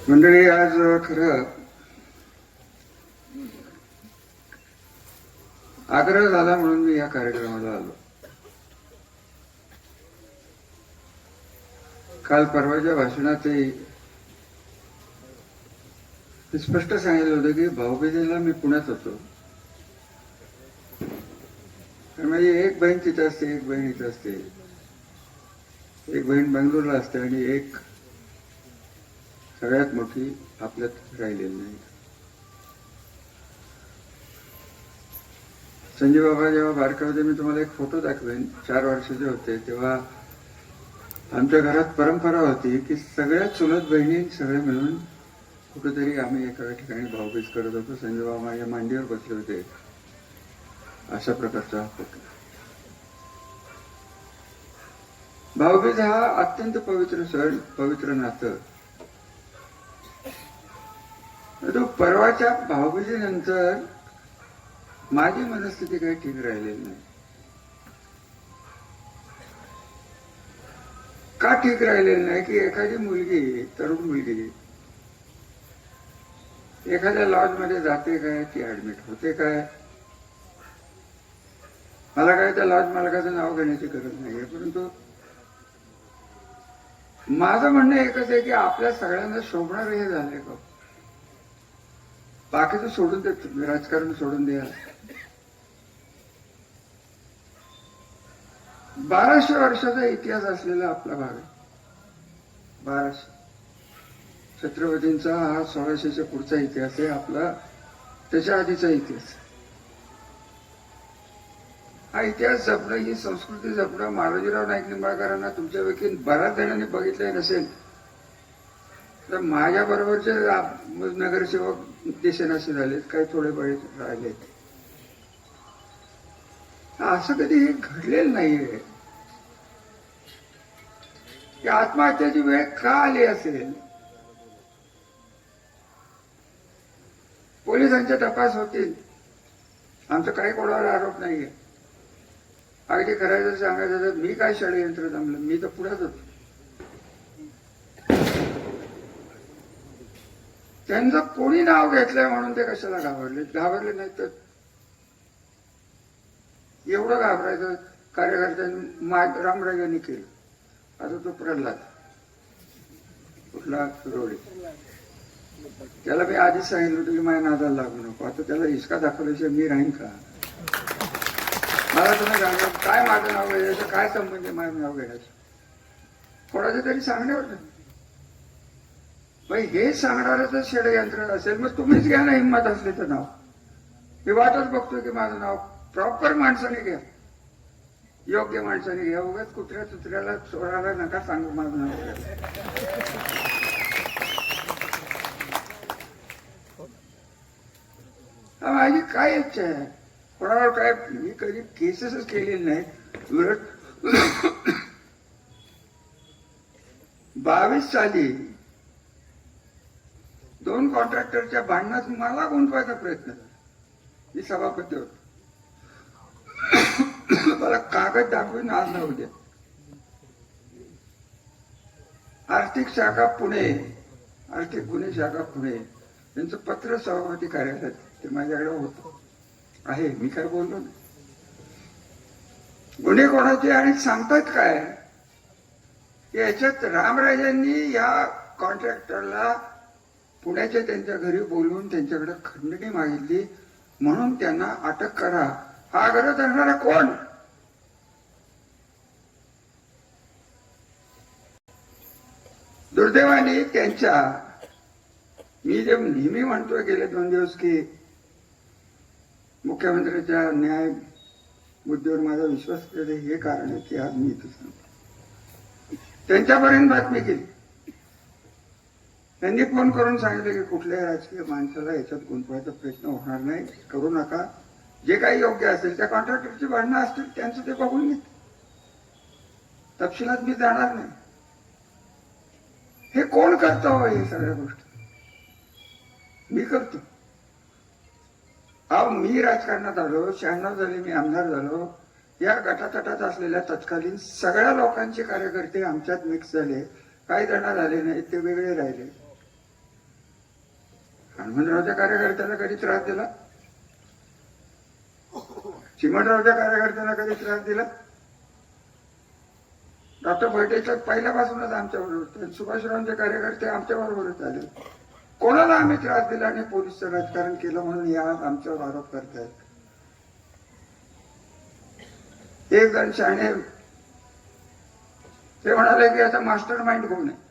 मंडळी, आज खरं आग्रह झाला म्हणून मी या कार्यक्रमाला आलो. काल परवाच्या भाषणातही स्पष्ट सांगितलं होतं की भाऊबीजेला मी पुण्यात होतो. माझी एक बहीण तिथं असते, एक बहीण इथं असते, एक बहीण बेंगलोरला असते आणि एक सगळ्यात मोठी आपल्यात राहिलेली नाही. संजय बाबा जेव्हा बारका होते, मी तुम्हाला एक फोटो दाखवेन, 4 वर्षाचे होते तेव्हा आमच्या घरात परंपरा होती की सगळ्या चुलत बहिणी सगळे मिळून कुठेतरी आम्ही एका ठिकाणी भाऊबीज करत होतो. संजय बाबा माझ्या मांडीवर बसले होते. अशा प्रकारचा फोटो. भाऊबीज हा अत्यंत पवित्र सण, पवित्र नातं. तो परवाच्या भाऊबीजेनंतर माझी मनस्थिती काही ठीक राहिलेली नाही. का ठीक राहिलेली नाही की एखादी मुलगी, तरुण मुलगी एखाद्या लॉज मध्ये जाते काय, ती ऍडमिट होते काय, मला काय त्या लॉज मालकाचं नाव घेण्याची गरज नाहीये, परंतु माझं म्हणणं एकच आहे की आपल्या सगळ्यांना शोभणार हे झाले का? बाकीचं सोडून दे, राजकारण सोडून द्या. 1200 वर्षाचा इतिहास असलेला आपला भाग आहे. 1200. छत्रपतींचा हा 1600च्या पुढचा इतिहास आहे आपला, त्याच्या आधीचा इतिहास. हा इतिहास जपणं, ही संस्कृती जपणं, मालोजीराव नाईक निंबाळकरांना तुमच्यापैकी बऱ्याच जणांनी बघितलंय नसेल तर माझ्या बरोबरचे नगरसेवक दिसेनासे झालेत, काही थोडे बळे राहिलेत. असं कधी हे घडलेलं नाहीये की आत्महत्याची वेळ का आली असेल. पोलिसांचे तपास होतील, आमचं काही कोणावर आरोप नाहीये. अगदी करायचं सांगायचं तर मी काय षडयंत्र जमलं, मी तर पुढ्यात होतो. त्यांचं कोणी नाव घेतलंय म्हणून ते कशाला घाबरले? घाबरले नाही तर एवढं घाबरायचं कार्यकर्त्यांनी रामराजांनी केलं. आता तो प्रल्हाद कुठला रोडे, त्याला मी आधीच सांगितलं होतं की माझ्या नादाला लागू नको. आता त्याला हिसका दाखवल्याशिवाय मी राहीन का? मला तुम्ही सांगा, काय माझं नाव घ्यायचं, काय संबंध आहे माझं नाव घेण्याचं? कोणाचं तरी सांगण्यावर हे सांगणारच षडयंत्र असेल, मग तुम्हीच घ्या ना, हिंमत असली तर नाव. मी वाटच बघतोय की माझं नाव प्रॉपर माणसाने घ्या, योग्य माणसाने घ्या. उगाच कुत्र्या चुत्र्याला चोराला नका सांगू माझं नाव घ्या. माझी काय इच्छा आहे, कोणावर काय, मी कधी केसेसच केलेली नाही. उलट 22 साली 2 कॉन्ट्रॅक्टरच्या भांडणात मला गुंतवायचा प्रयत्न झाला. मी सभापती होतो. मला कागद दाखवून आज ना उद्या आर्थिक शाखा पुणे, आर्थिक गुन्हे शाखा पुणे यांचं पत्र सभापती कार्यालयात ते माझ्याकडे होतं आहे. मी काय बोललो नाही. गुन्हे कोणाचे आणि सांगतात काय, याच्यात रामराजांनी या कॉन्ट्रॅक्टरला पुण्याच्या त्यांच्या घरी बोलवून त्यांच्याकडे खंडणी मागितली म्हणून त्यांना अटक करा. हा आग्रह धरणारा कोण? दुर्दैवाने त्यांच्या, मी जे नेहमी म्हणतोय गेले 2 दिवस की मुख्यमंत्र्यांच्या न्याय मुद्द्यावर माझा विश्वास केला, हे कारण आहे की आज मी इथं सांगतो. त्यांच्यापर्यंत बातमी केली, त्यांनी फोन करून सांगितलं की कुठल्याही राजकीय माणसाला याच्यात गुंतवायचा प्रयत्न होणार नाही, करू नका. जे काही योग्य असेल, त्या कॉन्ट्रॅक्टरची भांडणं असतील त्यांचं ते बघून घेत, तपशिलात मी जाणार नाही. हे कोण करतो हे सगळ्या गोष्टी? मी करतो. अहो, मी राजकारणात आलो, 96 झाले मी आमदार झालो. या गटातटात असलेल्या तत्कालीन सगळ्या लोकांचे कार्यकर्ते आमच्यात मिक्स झाले. काही जण झाले नाही, ते वेगळे राहिले. हनुमंतरावच्या कार्यकर्त्याला कधी त्रास दिला? चिमणरावच्या कार्यकर्त्यांना कधी त्रास दिला? डॉक्टर भैटेकर पहिल्यापासूनच आमच्या बरोबर, सुभाषरावांचे कार्यकर्ते आमच्या बरोबरच आले. कोणाला आम्ही त्रास दिला आणि पोलीसचं राजकारण केलं म्हणून या आमच्यावर आरोप करतायत. एक जण शहाणे ते म्हणाले की आता मास्टर माइंड कोण आहे?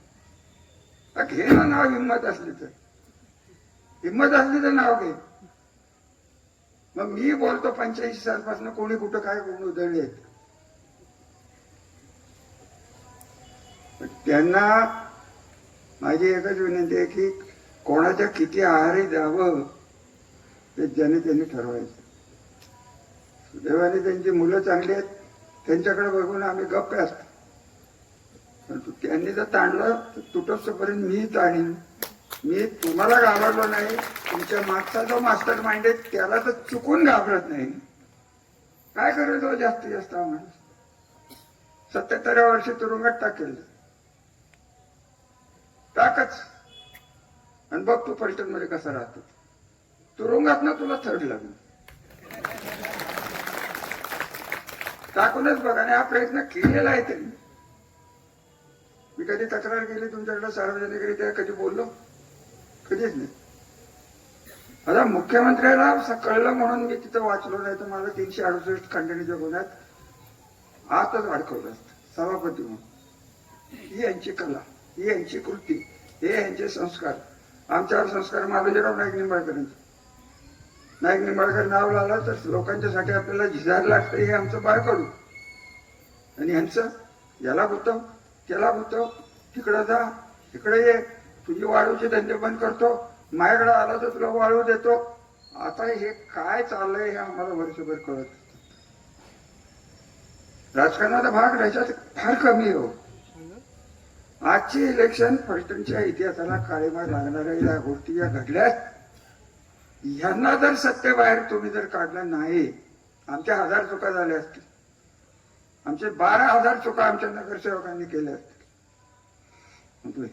घे ना नाव, हिंमत असली तर. हिंमत असली तर नाव घे. मग मी बोलतो 85 सालपासून कोणी कुठं काय कोण उधळले. त्यांना माझी एकच विनंती आहे की कोणाच्या किती आहारी जावं ते ज्याने त्यांनी ठरवायचं. सुदैवाने त्यांची मुलं चांगली आहेत, त्यांच्याकडे बघून आम्ही गप्प असतो. परंतु त्यांनी जर ताणलं तर तुटोपर्यंत मी ताणीन. मी तुम्हाला घाबरलो नाही, तुमच्या मागचा जो मास्टर माइंड आहे त्याला तर चुकून घाबरत नाही. काय करायचं जास्तीत जास्त आम्हाला? 77व्या वर्षी तुरुंगात टाकेल. टाकच आणि बघ तू पलटण मध्ये कसा राहतो. तुरुंगात ना तुला थर्ड लागेल. टाकूनच बघा. आणि हा प्रयत्न केलेला आहे त्यांनी. मी कधी तक्रार केली तुमच्याकडे सार्वजनिकरित्या? कधी बोललो? कधीच नाही. आता मुख्यमंत्र्याला कळलं म्हणून मी तिथं वाचलो, नाही तर मला 368 खंडणीच्या गुन्ह्यात आतच अडकवलं असतं सभापती म्हणून. ही यांची कला, ही यांची कृती, हे यांचे संस्कार. आमच्यावर संस्कार मालोजीराव नाईक निंबाळकरांचे. नाईक निंबाळकर नाव लावलं तर लोकांच्यासाठी आपल्याला झिजायला लागतं, हे आमचं बाळकडू. आणि यांचं याला भूतव त्याला भूतव, तिकडं जा इकडे ये, तुझी वाळूचे धंदे बंद करतो, माझ्याकडे आला तर तुला वाळू देतो. आता हे काय चाललंय हे आम्हाला वर्षभर कळत. राजकारणाचा भाग राज्यात फार कमी हो. आजची इलेक्शन फलटणच्या इतिहासाला काळीमार लागणाऱ्या या गोष्टी या घडल्यात. ह्यांना जर सत्तेबाहेर तुम्ही जर काढलं नाही, आमच्या 1000 चुका झाल्या असतील. आमचे 12,000 चुका आमच्या नगरसेवकांनी केल्या असतील.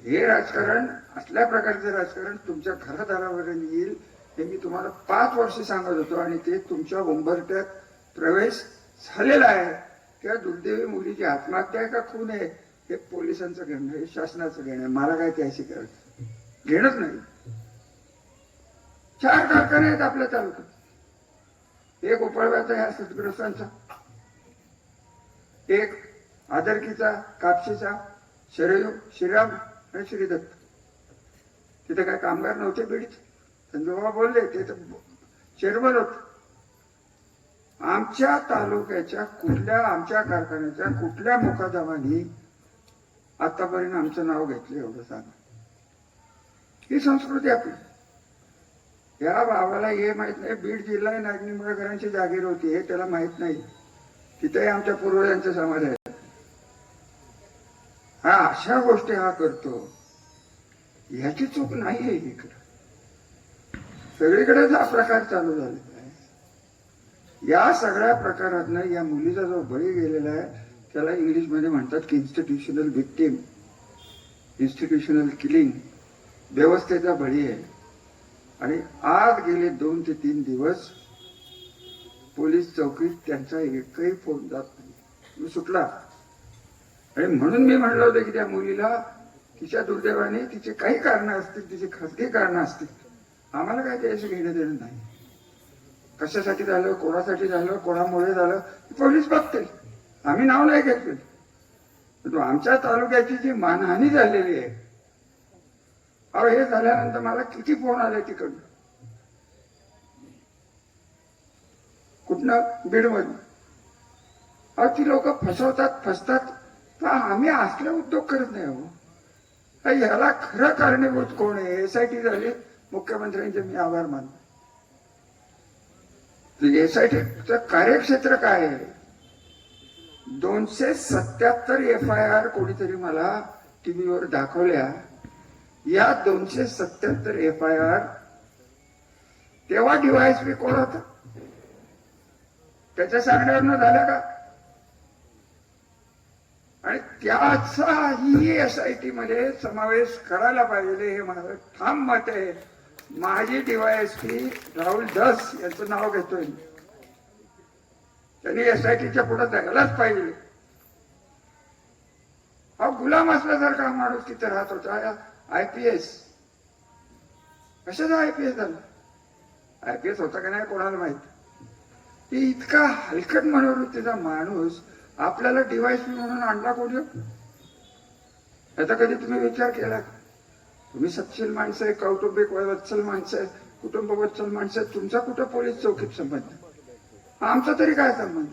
हे राजकारण, असल्या प्रकारचे राजकारण तुमच्या घरादारावर येईल हे मी तुम्हाला 5 वर्ष सांगत होतो. आणि ते तुमच्या उंबरठ्यात प्रवेश झालेला आहे. त्या दुर्दैवी मुलीची आत्महत्या आहे का खून आहे हे पोलिसांचं घेणं, हे शासनाचं घेणं आहे. मला काय त्याशी करायचं? घेणंच नाही. 4 कारखाने आहेत आपल्या तालुक्यात. एक उपळव्याचा ह्या सद्ग्रस्तांचा, एक आदरकीचा, कापशीचा, श्रीराम आणि श्रीदत्त. तिथे काय कामगार नव्हते बीडचे? संजोबा बोलले ते तर चेअरमन होत. आमच्या तालुक्याच्या कुठल्या, आमच्या कारखान्याच्या कुठल्या मुकादमानी आतापर्यंत आमचं नाव घेतलं एवढं सांगा. ही संस्कृती आपली. या भावाला हे माहित नाही बीड जिल्हा नाईक निंबाळकरांची जागीर होती हे त्याला माहित नाही. तिथेही आमच्या पूर्वजांचा समाज आहे. हा अशा गोष्टी हा करतो, ह्याची चूक नाहीये. इकडं सगळीकडेच हा प्रकार चालू झालेला आहे. या सगळ्या प्रकारातनं या मुलीचा जो बळी गेलेला आहे त्याला इंग्लिशमध्ये म्हणतात की इन्स्टिट्यूशनल व्हिक्टीम, इन्स्टिट्यूशनल किलिंग, व्यवस्थेचा बळी आहे. आणि आज गेले 2 ते 3 दिवस पोलीस चौकीत त्यांचा एकही फोन जात नाही. मी सुटला. आणि म्हणून मी म्हणलं होतं की त्या मुलीला तिच्या दुर्दैवाने तिचे काही कारण असतील, तिची खासगी कारण असतील, आम्हाला काय त्याशी घेणं देणं नाही. कशासाठी झालं, कोणासाठी झालं, कोणामुळे झालं पोलीस बघतील. आम्ही नाव नाही घेतलं. परंतु आमच्या तालुक्याची जी मानहानी झालेली आहे, अहो हे झाल्यानंतर मला किती फोन आले तिकडनं. कुठनं? बीडमधून. अहो ती लोक फसतात. तर आम्ही असले उद्योग करत नाही. हो ह्याला खरं कारणीभूत कोण आहे? SIT झाली. मुख्यमंत्र्यांचे मी आभार मानतो. SITचं कार्यक्षेत्र काय आहे? 277 FIR कोणीतरी मला टीव्हीवर दाखवल्या. या 277 FIR तेव्हा DYSP कोण होता? त्याच्या सांगण्यावरनं झालं का? आणि त्याचाही SIT मध्ये समावेश करायला पाहिजे हे माझं ठाम मत आहे. माजी DYSP राहुल धस यांचं नाव घेतोय. त्यांनी SITच्या पुढे जायलाच पाहिजे. हा गुलाम असल्यासारखा माणूस तिथे राहत होता. IPS कशाचा IPS झाला? IPS होता का नाही कोणाला माहित. ती इतका हलकट मनोवृत्तीचा माणूस आपल्याला DYSP म्हणून आणला कोणी? याचा कधी तुम्ही विचार केला? तुम्ही सत्शील माणसं आहे, कौटुंबिक वत्सल माणसं आहे, कुटुंब वत्सल माणसं आहे. तुमचा कुठं पोलीस चौकीत संबंध? आमचा तरी काय संबंध?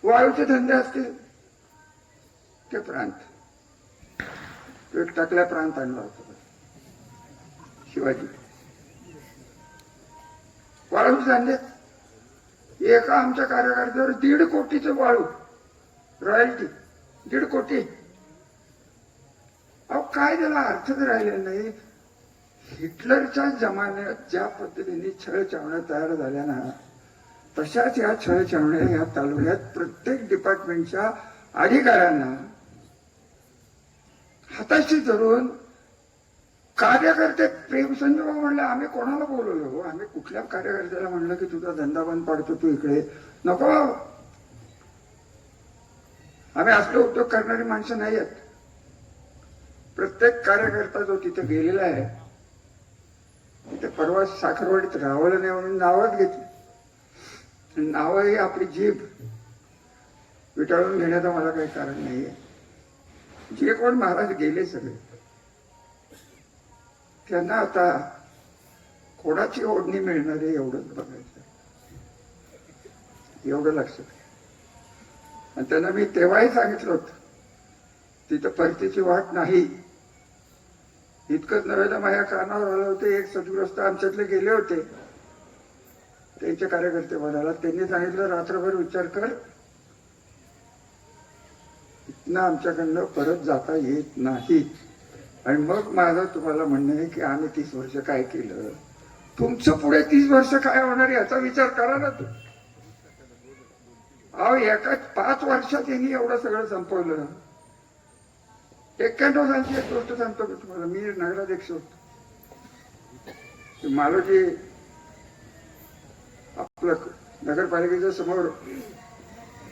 वाळूचे धंदे असतील ते प्रांत, तो एक टाकल्या प्रांत आणला होता शिवाजी. वाळूचे धंदे एका आमच्या कार्यकर्त्यावर 1.5 कोटीचं वाळू रॉयल्टी, 1.5 कोटी. अहो काय त्याला अर्थच राहिलेला नाही. हिटलरच्या जमान्यात ज्या पद्धतीने छळ छावण्या तयार झाल्या ना, तशाच या छळ छावण्या या तालुक्यात प्रत्येक डिपार्टमेंटच्या अधिकाऱ्यांना हाताशी धरून कार्यकर्ते प्रेम संजोग म्हणले. आम्ही कोणाला बोलवलो? आम्ही कुठल्या कार्यकर्त्याला म्हणलं की तुझा धंदा बंद पाडतो, तू इकडे नको. आम्ही असले उद्योग करणारी माणसं नाही आहेत. प्रत्येक कार्यकर्ता जो तिथे गेलेला आहे, तिथे परवा साखरवाडीत रावलं नाही म्हणून नावच घेतली. नाव ही आपली जीभ विटाळून घेण्याचं मला काही कारण नाहीये. जे कोण महाराज गेले सगळे, त्यांना आता कोणाची ओढणी मिळणार आहे एवढंच बघायचं, एवढं लक्षात. आणि त्यांना मी तेव्हाही सांगितलं होतं, तिथं परतीची वाट नाही. इतकंच नव्हे तर माझ्या कानावर आलं होतं. एक सदग्रस्त आमच्यातले गेले होते, त्यांचे कार्यकर्ते म्हणाला, त्यांनी सांगितलं रात्रभर विचार कर, इथनं आमच्याकडनं परत जाता येत नाही. आणि मग माझं तुम्हाला म्हणणं आहे की आम्ही 30 वर्ष काय केलं, तुमचं पुढे 30 वर्ष काय होणार याचा विचार करा ना तू. अहो एका 5 वर्षात यांनी एवढं सगळं संपवलं. 91 सालची एक गोष्ट सांगतो की तुम्हाला. मी नगराध्यक्ष होतो. मालोजी आपलं नगरपालिकेच्या समोर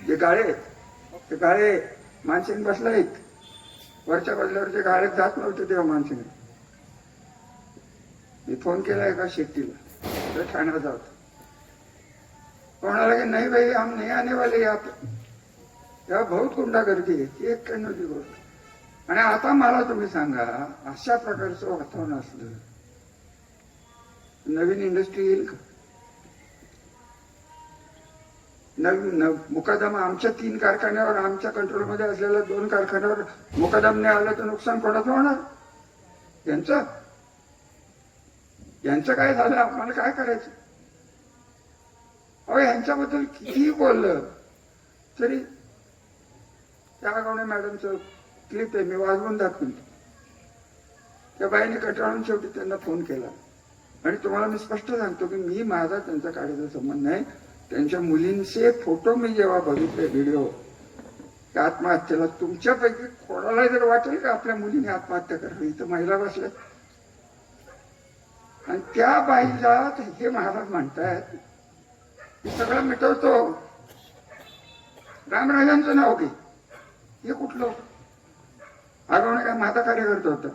जे गाळे, ते गाळे मानसिंग बसला आहेत. वरच्या बाजल्यावरचे गाळे जात नव्हते तेव्हा मानसिंग. मी फोन केला एका शेट्टीला, तो ठाण्याला जात. कोणाला की नाही भाई हम नाही आने वाले यहाँ पे, तेव्हा बहुत गुंडागर्दी आहे. ती 91ची गोष्ट. आणि आता मला तुम्ही सांगा, अशा प्रकारचं वातावरण असलं नवीन इंडस्ट्री येईल का? नवीन मुकादम आमच्या 3 कारखान्यावर, आमच्या कंट्रोलमध्ये असलेल्या 2 कारखान्यावर मुकादम नाही आलं तर नुकसान कोणाचं होणार? यांचं काय झालं? आम्हाला काय करायचं? अहो यांच्याबद्दल कितीही बोललं तरी, त्या आगवणे मॅडमचं क्लिप आहे, मी वाजवून दाखवून. त्या बाईने कंटाळून शेवटी त्यांना फोन केला. आणि तुम्हाला मी स्पष्ट सांगतो की मी माझा त्यांचा काढायचा संबंध नाही. त्यांच्या मुलींचे फोटो मी जेव्हा बघितले, व्हिडिओ, त्या आत्महत्येला, तुमच्यापैकी कोणाला जर वाटेल का आपल्या मुलीने आत्महत्या करावी? इथं महिला बसल्या आणि त्या बाईला हे महाराज म्हणतायत की सगळं मिटवतो, रामराजांचं नाव घे. हे कुठलं? आगवणे काय माझा कार्यकर्ता होता?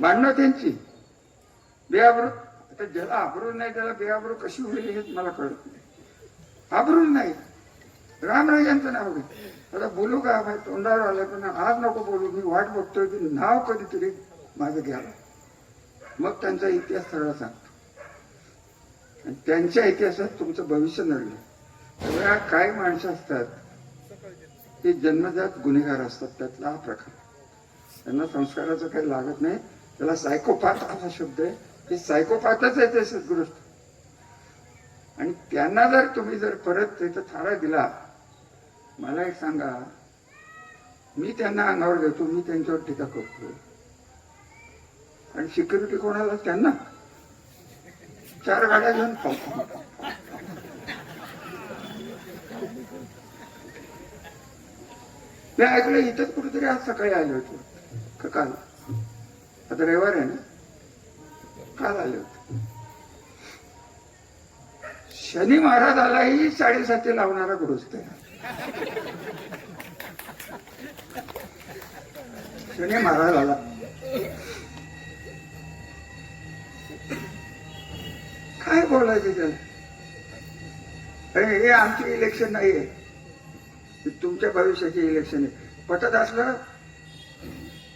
भांडणं त्यांची बेआबरू. आता ज्याला आबरू नाही त्याला बेआबरू कशी होईल हेच मला कळत नाही. आबरू नाही, रामराजांचं नाव घे. आता बोलू का? तोंडावर आलं पण आज नको बोलू. मी वाट बघतोय की नाव कधीतरी माझं घ्यावं. मग त्यांचा इतिहास सगळा सांगतो. आणि त्यांच्या इतिहासात तुमचं भविष्य नडलं. सगळ्या काही माणसं असतात ते जन्मजात गुन्हेगार असतात. त्यातला हा प्रकार. त्यांना संस्काराचं काही लागत नाही. त्याला सायकोपाथ असा शब्द आहे. ते सायकोपाथच आहे ते सद्गृष्ट. आणि त्यांना जर तुम्ही जर परत त्याचा थारा दिला, मला एक सांगा, मी त्यांना अंगावर घेतो, मी त्यांच्यावर टीका करतो. आणि सिक्युरिटी कोणाला? त्यांना 4 गाड्या घेऊन पाहतो. मी ऐकलं इथंच कुठेतरी आज सकाळी आले होते का काल, आता रविवार आहे ना, काल आले होते. शनी महाराजालाही 7:30 लावणारा गृहस्थ आहे. शनी महाराजाला काय बोलायचं त्याला? अरे हे आमची इलेक्शन नाहीये, हे तुमच्या भविष्याची इलेक्शन आहे. पटत असलं,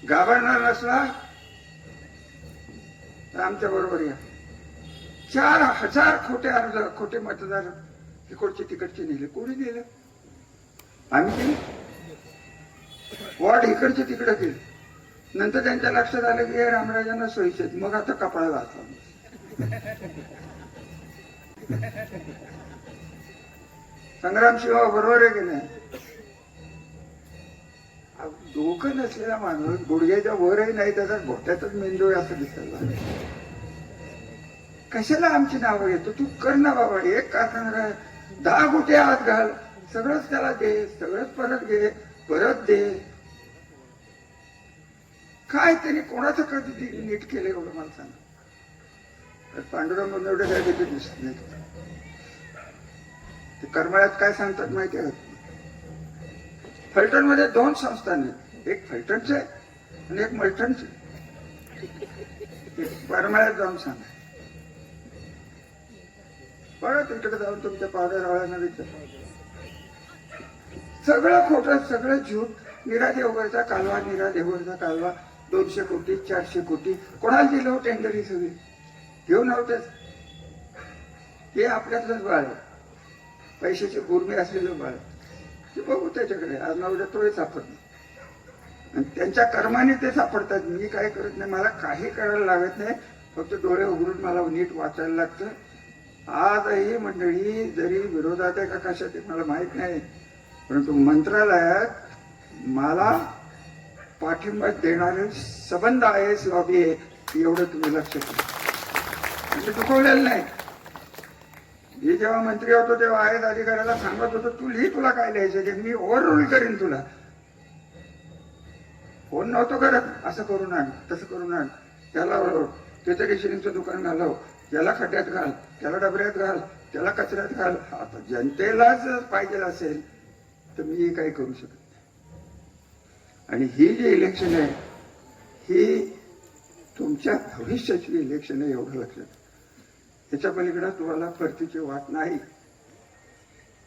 घाबरणार नसला तर आमच्या बरोबर या. 4,000 खोटे अर्ज, खोटे मतदार इकडचे तिकडचे नेले. कोणी नेलं? आम्ही केले. वॉर्ड इकडचे तिकडे केले. नंतर त्यांच्या लक्षात आलं की हे रामराजांना सोयीचे, मग आता कपाळाला हात लावला. संग्राम शिवा बरोबर आहे की नाही? डोकं नसलेला माणूस गुडघ्याच्या वरही नाही, त्याचा घोट्यातच मेंदू असं दिसायला. कशाला आमची नावं घेतो? तू कर ना बाबा. एक कारखाना 10 गुटे आत घाल, सगळंच त्याला दे, सगळंच परत घे, परत दे. काय तरी कोणाचं कधी नीट केलं एवढं मला सांगा. पांडुरंग एवढं काय तिथे दिसत नाही. ते करमाळ्यात काय सांगतात माहिती आहे? फलटण मध्ये 2 संस्थान आहेत, एक फलटणचे आणि एक मलटणचे. करमाळ्यात जाऊन सांगा. बघा तिकडे जाऊन तुमच्या पावड्यारावाळ्यांना विचार. सगळं खोटं, सगळं झूट. नीरा देवगडचा कालवा, नीरा देवगडचा कालवा 200 कोटी 400 कोटी कोणाला दिलं हो टेंडर? ही सगळी घेऊन नव्हतेच. हे आपल्यातलंच बाळ आहे, पैशाची गुरमी असलेलं बाळ. ते बघू त्याच्याकडे. आज ना उद्या तोही सापडत नाही, आणि त्यांच्या कर्माने ते सापडतात. मी काय करत नाही, मला काही करायला लागत नाही. फक्त डोळे उघडून मला नीट वाचायला लागतं. आजही मंडळी जरी विरोधात आहे का कशात आहे मला माहित नाही, परंतु मंत्रालयात मला पाठिंबा देणारे संबंध IAS लॉबी आहे, एवढं तुम्ही लक्षात घ्या. म्हणजे चुकवलेलं नाही. मी जेव्हा मंत्री होतो तेव्हा IAS अधिकाऱ्याला सांगत होतो, तू लिही तुला काय लिहायचं ते, मी ओव्हररूल करीन तुला. फोन नव्हतो करत, असं करून आण, तसं करून आण, त्याला त्याचं रेशनिंगचं दुकान घालव, त्याला खड्ड्यात घाल, त्याला डबऱ्यात घाल, त्याला कचऱ्यात घाल. आता जनतेलाच पाहिजे असेल तर मी काही करू शकत नाही. आणि ही जी इलेक्शन आहे ही तुमच्या भविष्याची इलेक्शन आहे, एवढं लक्षात. त्याच्या पलीकडे तुम्हाला परतीची वाट नाही.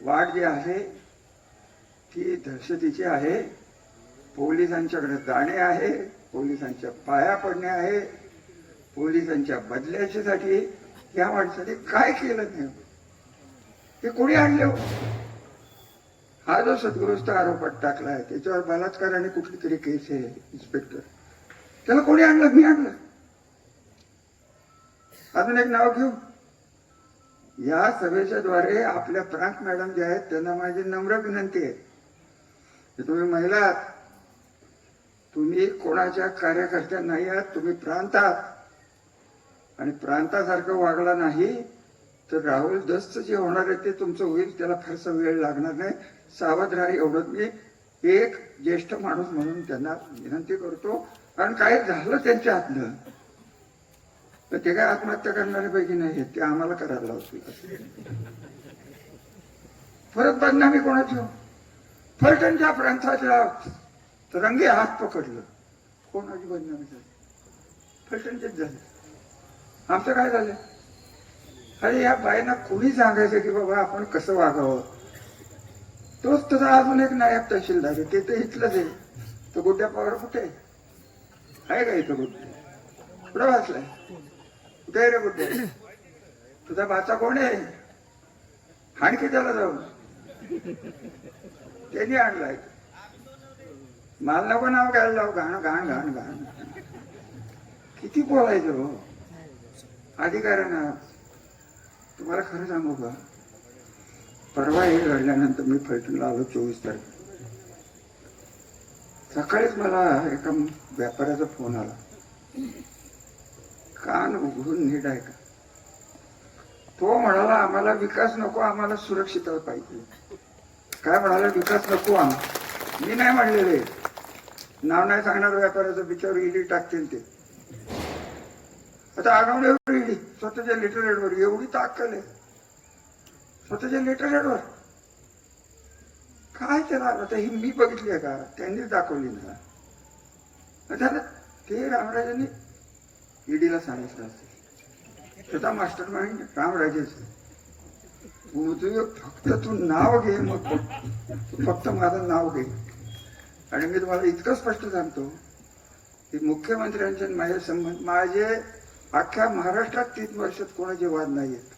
वाट जी आहे ती दहशतीची आहे. पोलिसांच्याकडे जाणे आहे, पोलिसांच्या पाया पडणे आहे, पोलिसांच्या बदल्यासाठी. या माणसाने काय केलं नाही, ते कोणी आणले हो? हा जो सद्गृस्त आरोपात टाकलाय त्याच्यावर बलात्कार आणि कुठली तरी केस आहे इन्स्पेक्टर, त्याला कोणी आणलं? मी आणलं. अजून एक नाव घेऊ. या सभेच्या द्वारे आपल्या प्रांत मॅडम जे आहेत त्यांना माझी नम्र विनंती आहे की तुम्ही महिला आहात, तुम्ही कोणाच्या कार्यकर्त्या नाही आहात, तुम्ही प्रांत आहात. आणि प्रांतासारखं वागला नाही तर राहुल दस्त जे होणार आहे ते तुमचं होईल. त्याला फारसा वेळ लागणार नाही. सावध राहा, एवढंच मी एक ज्येष्ठ माणूस म्हणून त्यांना विनंती करतो. कारण काय झालं त्यांच्या हातनं तर ते काय आत्महत्या करणाऱ्यापैकी नाही, ते आम्हाला करायला लावतील. परत बदनामी कोणाची हो? फलटणच्या प्रांताच्या रंगे हात पकडलं, कोणाची बदनामी झाली? फलटणचेच झाले. आमचं काय झालं? अरे या बाईंना कोणी सांगायचं की बाबा आपण कसं वागावं? तोच तुझा अजून एक नायब तहसीलदार आहे, ते तर इथलंच आहे. तो गुड्ड्या पवार कुठे आहे का? इथं गुड्डे कुठं वाचलाय? कुठे आहे रे गुड्डे? तुझा भाचा कोण आहे? आणखी त्याला जाऊन त्यांनी आणलाय. मला नको नाव घ्यायला लाव. घाण घाण घाण घाण. किती बोलायचं हो अधिकाऱ्यांना? तुम्हाला खरं सांगू का, परवा हे घडल्यानंतर मी फलटणला आलो 24 तारखेला. सकाळीच मला एका व्यापाऱ्याचा फोन आला. कान उघडून नीट ऐका. तो म्हणाला आम्हाला विकास नको, आम्हाला सुरक्षितता पाहिजे. काय म्हणाला? विकास नको आम्हाला. मी नाही म्हणलेले, नाव नाही सांगणार व्यापाऱ्याचं, बिचार ईडी टाकतील ते. आता आगवण्यावर ईडी स्वतःच्या लेटर हेडवर एवढी ताकद आहे, स्वतःच्या लेटर हेडवर काय त्याला. आता ही मी बघितली आहे का, त्यांनीच दाखवली ना. त्याला ते रामराजांनी ईडीला सांगितलं असेल, त्याचा मास्टर माइंड रामराजेच. फक्त तू नाव घे, मग फक्त माझं नाव घे. आणि मी तुम्हाला इतकं स्पष्ट सांगतो की मुख्यमंत्र्यांचे माझे संबंध, माझे अख्ख्या महाराष्ट्रात 3 वर्षात कोणाचे वाद नाहीयेत,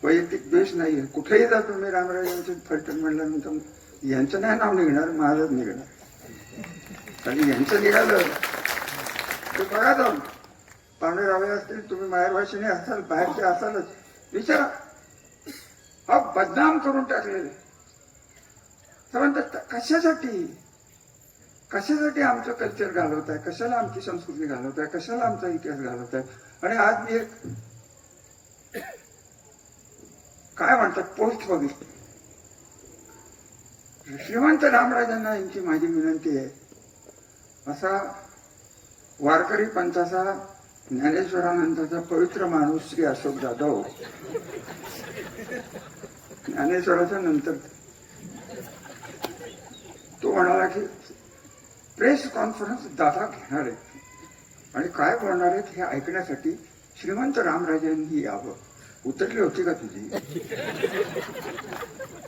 वैयक्तिक द्वेष नाहीये. कुठेही जातो मी रामराजांचे फलटण म्हणल्यानंतर यांचं नाही नाव निघणार, माझंच निघणार. आणि यांचं निघालं ते बघा जाऊन, पाहुणे रावळे असतील, तुम्ही माहेरवाशिनी असाल, बाहेरचे असालच, विचारा. हा बदनाम करून टाकलेले. म्हणतात कशासाठी, कशासाठी आमचं कल्चर घालवत आहे, कशाला आमची संस्कृती घालवत आहे, कशाला आमचा इतिहास घालवत आहे. आणि आज मी एक काय म्हणतात पोस्ट बघितली. श्रीमंत रामराजांना यांची माझी विनंती आहे, असा वारकरी पंथाचा ज्ञानेश्वरानंदाचा पवित्र माणूस श्री अशोक जाधव, ज्ञानेश्वराच्या नंतर तो म्हणाला की प्रेस कॉन्फरन्स दादा घेणार आहेत आणि काय बोलणार आहेत हे ऐकण्यासाठी श्रीमंत रामराजांनी यावं. उतरली होती का तुझी?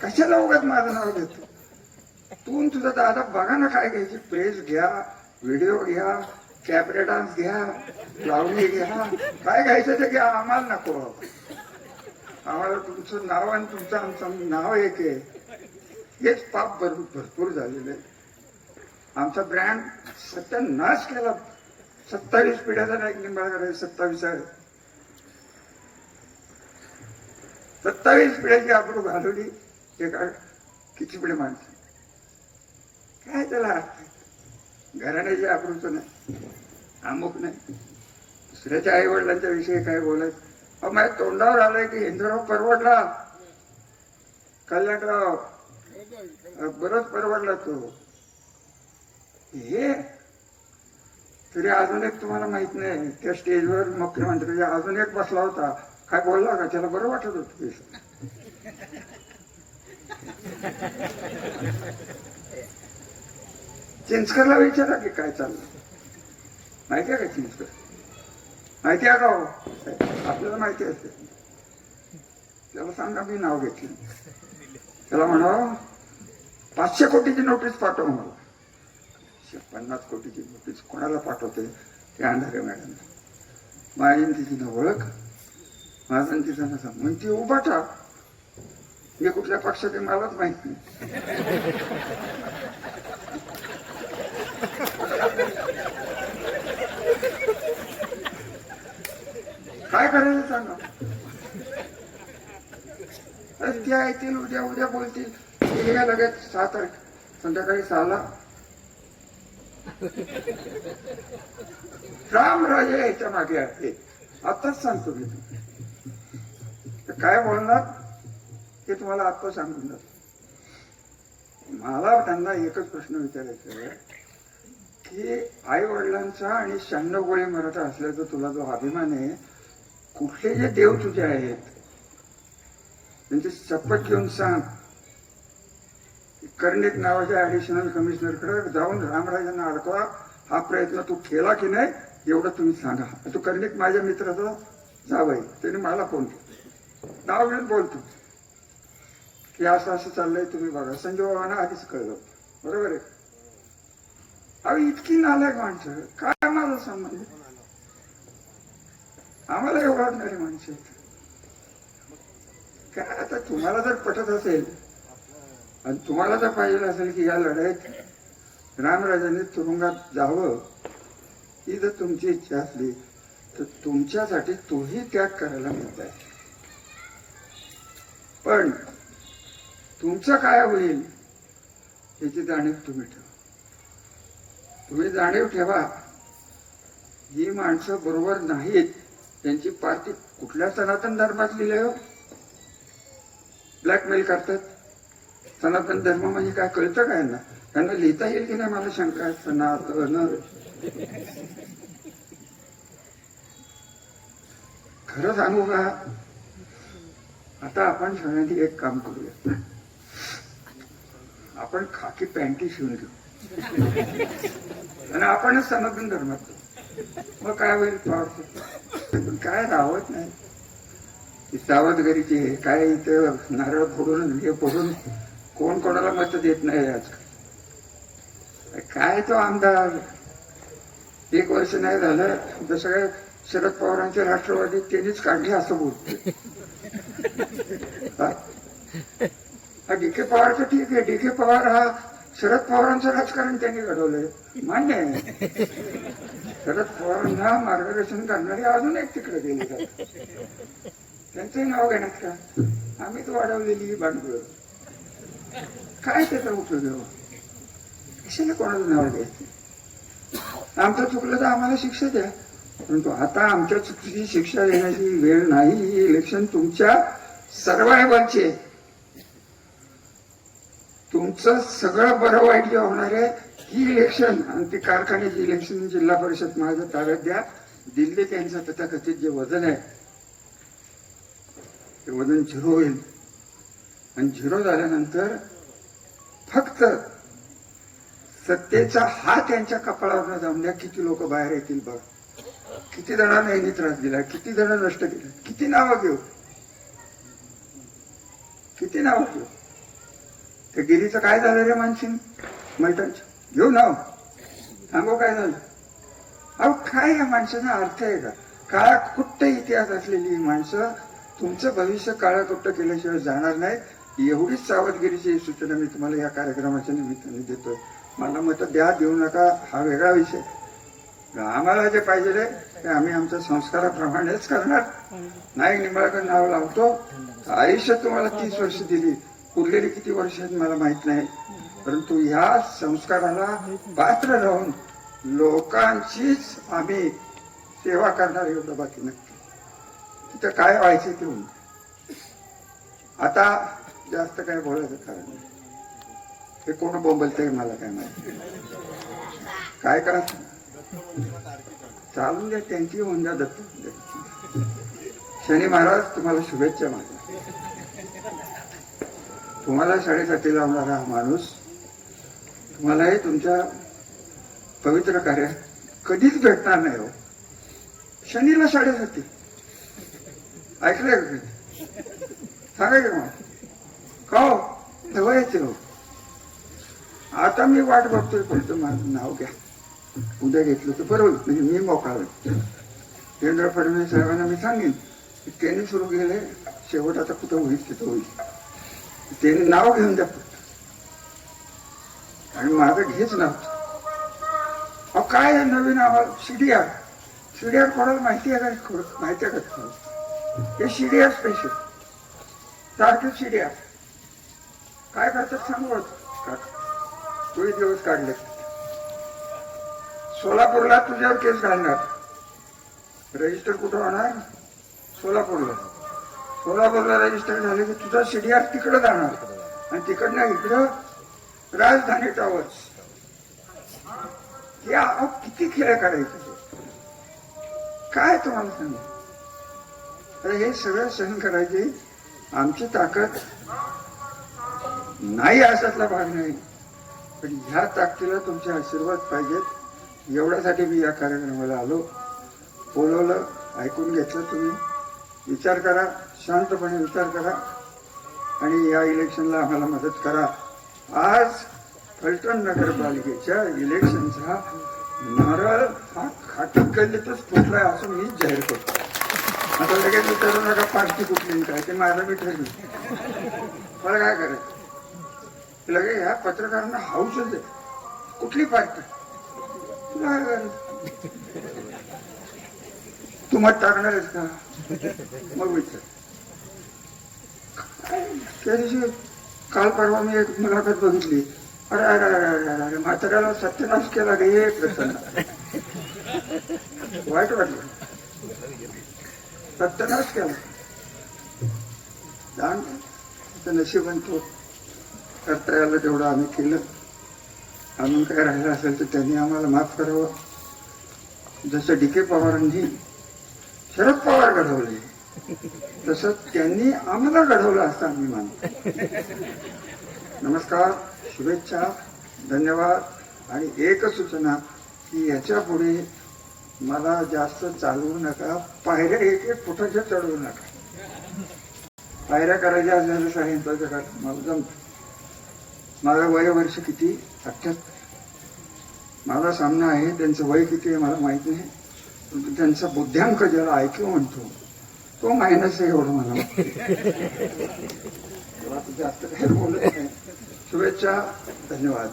कशाला उगाच माझं नाव घेतो तू? तुझा दादा बघा ना काय घ्यायची, प्रेस घ्या, व्हिडिओ घ्या, कॅबरे डान्स घ्या, लावणी घ्या, काय घ्यायचं ते घ्या, आम्हाला नको. आम्हाला तुमचं नाव आणि तुमचं आमचं नाव एक आहे, हेच पाप भरपूर झालेलं आहे. आमचा ब्रँड सत्यानाश केला. 27 पिढ्याचा नाही निंबाळकर, 27 पिढ्याची आबरू घालवली एका किती पिढे माणसं. काय त्याला अर्थ? घराण्याची आबरूचं नाही, अमुक नाही. दुसऱ्याच्या आई वडिलांच्या विषयी काय बोलायचं? माझ्या तोंडावर आलंय की हिंदूराव परवडला, कल्याणराव बरंच परवडला तो. हे तरी अजून एक तुम्हाला माहित नाही, त्या स्टेजवर मुख्यमंत्री अजून एक बसला होता, काय बोलला का? त्याला बरं वाटत होतं. चिंचकरला विचारा की काय चाललं, माहिती आहे का? चिंचकर माहिती आहे का हो? आपल्याला माहिती असते. त्याला सांगा मी नाव घेतलं, त्याला म्हणावं 500 कोटीची नोटीस पाठव मला. 50 कोटीची नोटीस कोणाला पाठवते? ते अंधारे मॅडम. माझी तिची न ओळख, माझा तिचा नसा म्हणून ती उभा टाक. मी कुठल्या पक्षाचे मलाच माहित नाही. काय करायचं सांगा? त्या येतील, उद्या बोलतील, लगेच 6 तारीख संध्याकाळी 6ला रामराजे याच्या मागे आहे. आताच सांगतो मी. काय बोलणार हे तुम्हाला आता सांगून जातो. मला त्यांना एकच प्रश्न विचारायचा आहे की आई वडिलांचा आणि 96 गोळी मराठा असल्याचा तुला जो अभिमान आहे, कुठले जे देव तुझे आहेत त्यांची शपथ घेऊन सांग. कर्णिक नावाच्या ऍडिशनल कमिशनरकडे जाऊन रामराजांना अडकवा हा प्रयत्न तू केला की नाही एवढं तुम्ही सांगा. तो कर्णिक माझ्या मित्राचा जावई, त्याने मला फोन केला, नाव घेऊन बोलतो की असं असं चाललंय, तुम्ही बघा. संजय बाबांना आधीच कळलं, बरोबर आहे. अरे इतकी नालायक माणसं, काय माझा संबंध? आम्हाला एवढणारी माणसं काय? आता तुम्हाला जर पटत असेल आणि तुम्हाला जर पाहिजे असेल की या लढाईत रामराजांनी तुरुंगात जावं, ही जर तुमची इच्छा असली तर तुमच्यासाठी तोही त्याग करायला मिळत आहे. पण तुमचं काय होईल याची जाणीव तुम्ही ठेवा. तुम्ही जाणीव ठेवा, ही माणसं बरोबर नाहीत. त्यांची पार्टी कुठल्या सनातन धर्मात लिहिलंय हो? ब्लॅकमेल करतात. सनातन धर्म म्हणजे काय कळतं काय ना? त्यांना लिहिता येईल की नाही मला शंका आहे. सनातन खरं सांगू का, आता आपण सगळ्यांनी एक काम करूया, आपण खाकी पॅन्टी शिवून घेऊ आणि आपणच सनातन धर्मात, मग काय होईल? पण काय राहत नाही. सावधगिरीची आहे काय, इथं नारळ फोडून हे फोडून कोण कोणाला मत देत नाही आजकाल. काय तो आमदार 1 वर्ष नाही झालं जसं काय शरद पवारांचे राष्ट्रवादी त्यांनीच काढले असं बोलते. हा डी.के. पवारचं ठीक आहे, डी.के. पवार हा शरद पवारांचं राजकारण त्यांनी घडवलंय, मान्य आहे. शरद पवारांना मार्गदर्शन करणारे अजून एक तिकडे गेले जातात, त्यांचंही नाव घेण्यात का? आम्हीच वाढवलेली भांडवल, काय त्याचा उपयोग आहे? कशाला कोणाचं नाव घ्यायचं? आमचं चुकलं तर आम्हाला शिक्षा द्या, परंतु आता आमच्या चुकीची शिक्षा देण्याची वेळ नाही. ही इलेक्शन तुमच्या सर्वांचे, तुमचं सगळं बरं वाईट जे होणार आहे ही इलेक्शन, आणि ती कारखान्याची इलेक्शन जिल्हा परिषद माझ्या ताब्यात द्या. दिल्ली त्यांचं तथाकथित जे वजन आहे ते वजन 0 होईल, आणि 0 झाल्यानंतर फक्त सत्तेचा हात त्यांच्या कपाळावर जाऊन द्या. किती लोक बाहेर येतील बघ, किती जणांना यांनी त्रास दिला, किती जण नष्ट केले, किती नावं घेऊ, किती नावं घेऊ. त्या गिरीचं काय झालं रे मानसिंग मैदानचं, घेऊ नाव, सांगू काय झालं? अहो काय या माणसाचा अर्थ आहे का? काळा कुट्ट इतिहास असलेली ही माणसं तुमचं भविष्य काळा कुट्ट केल्याशिवाय जाणार नाही. एवढीच सावधगिरीची सूचना मी तुम्हाला या कार्यक्रमाच्या निमित्ताने देतोय. मला मत द्या देऊ नका हा वेगळा विषय. आम्हाला जे पाहिजे ते आम्ही आमच्या संस्काराप्रमाणेच करणार. नाही निंबाळकर नाव लावतो, आयुष्य तुम्हाला 30 वर्ष दिली, उरलेली किती वर्ष आहेत मला माहित नाही, परंतु या संस्काराला पात्र राहून लोकांचीच आम्ही सेवा करणार, एवढं बाकी नक्की. तिथं काय व्हायचं ते होऊन. आता जास्त काय बोलायचं कारण नाही. हे कोण बोंबलतंय मला काय माहिती, काय करायचं चालून द्या, त्यांची होऊन द्या. दत्त शनी महाराज तुम्हाला शुभेच्छा. माझ्या तुम्हाला शाळेसाठी लावणारा हा माणूस तुम्हालाही तुमच्या पवित्र कार्यात कधीच भेटणार नाही हो. शनीला शाळेसाठी ऐकलंय का? सांगा की मग का हो जवळचे हो. आता मी वाट बघतोय, पण माझं नाव घ्या, उद्या घेतलं तर बरोबर, म्हणजे मी मोकळा होईल. देवेंद्र फडणवीस साहेबांना मी सांगेन की त्यांनी सुरू केले, शेवट आता कुठं होईल तिथं होईल, त्यांनी नाव घेऊन द्या आणि माझं घेच नव्हतं. अहो काय नवीन आवाज सीडीआर, सीडीआर कोणाला माहिती आहे का? माहिती आहे का? हे सीडीआर स्पेशल सारखे सीडीआर काय करतात सांगू का? तोही दिवस काढले. सोलापूरला तुझ्यावर केस घालणार, रजिस्टर कुठं होणार? सोलापूरला. सोलापूरला रजिस्टर झाले की तुझा सीडीआर तिकडं जाणार, आणि तिकडनं इकडं राजधानी टॉवर्स. या किती खेळ करायचे काय तुम्हाला सांगू. तर हे सगळं सहन करायची आमची ताकद नाही, असातला भाग नाही, पण ह्या ताकदीला तुमचे आशीर्वाद पाहिजेत. एवढ्यासाठी मी या कार्यक्रमाला आलो, बोलवलं, ऐकून घेतलं. तुम्ही विचार करा, शांतपणे विचार करा, आणि या इलेक्शनला आम्हाला मदत करा. आज फलटण नगरपालिकेच्या इलेक्शनचा नारळ हा खाटी गल्लीतच फुटलाय असं मी जाहीर करतो. आता लगेच विचारू नका पार्टी कुठली काय, ते माझं मी ठरलं. मला काय करायचं लगे ह्या पत्रकारांना हाऊसच आहे, कुठली पार्टी तुला तू मत टाकणार आहेस का? मग विचार. त्या दिवशी काल परवा मी एक मुलाखत बघितली, अरे अरे अरे अरे अरे म्हाताऱ्याला सत्यनाश केला गे प्रसन्न, वाईट वाटलं. सत्यनाश केला, नशिबंतो करता यायला तेवढं आम्ही केलं. अजून काय राहिलं असेल तर त्यांनी आम्हाला माफ करावं. जसं डी.के. पवारांनी शरद पवार घडवले, तसंच त्यांनी आम्हाला घडवलं असं आम्ही मानतो. नमस्कार, शुभेच्छा, धन्यवाद. आणि एक सूचना की याच्या पुढे मला जास्त चालवू नका, पायऱ्या एक एक फुटाच्या चढवू नका. पायऱ्या करायच्या असल्याचं सांगितलं जगात मला जमत. माझं वय वर्ष किती? 78. माझा सामना आहे, त्यांचं वय किती आहे मला माहित नाही, परंतु त्यांचा बुद्ध्यांक ज्याला IQ म्हणतो तो मायनस आहे एवढं मला माहिती. तेव्हा जास्त काही बोलत नाही. शुभेच्छा, धन्यवाद.